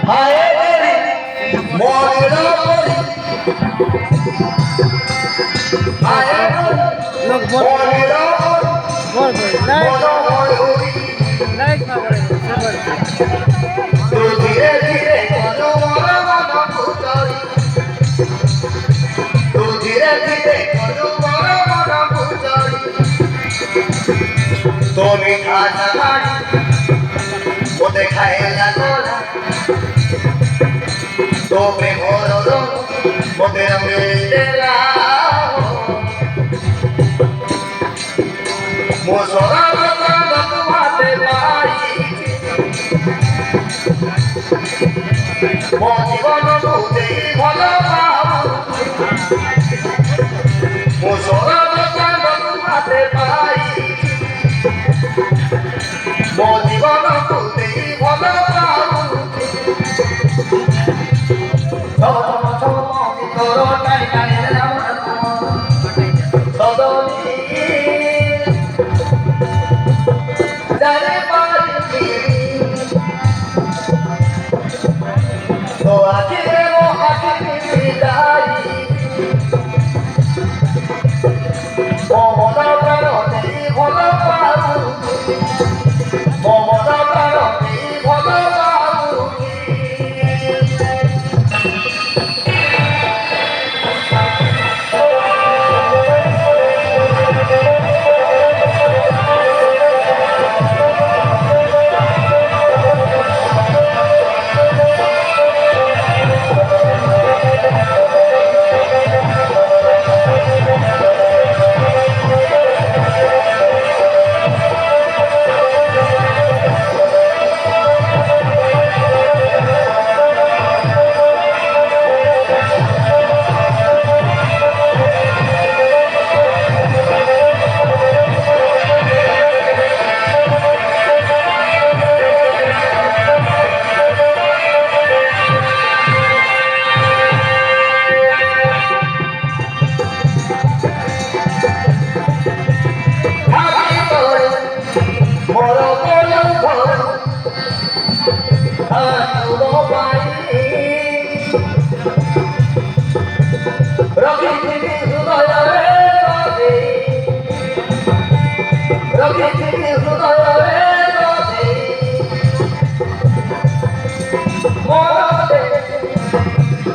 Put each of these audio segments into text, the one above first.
হায় গরি মনের গরি হায় लोग মনের बोल গরি लाइक ना करे सबर তু ধীরে ধীরে করো মন মন পুজরি তু ধীরে ধীরে করো মন মন পুজরি তুমি খাজা বাড়ি ও দেখায় না তোরা তুমি ঘর মোদের মেলা মোসরা তোমাতে পাই ମୋ ଜୀବନ ତୁତେ ଭଲ ପାଉ ମୋ ସରବ ଚାନ୍ଦକୁ ହାତେ ପାଇ ମୋ ଜୀବନ ତୁତେ ଭଲ ପାଉ ତୋର ଟାଣି ଟାଣି ସଦନୀ ଜାଣି ପାରିବି তো আখিরে মো আখিরে বিদায় ও মন প্রাণে ভাল পাউ ও মন প্রাণে ভাল পাউ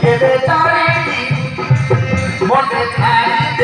Give it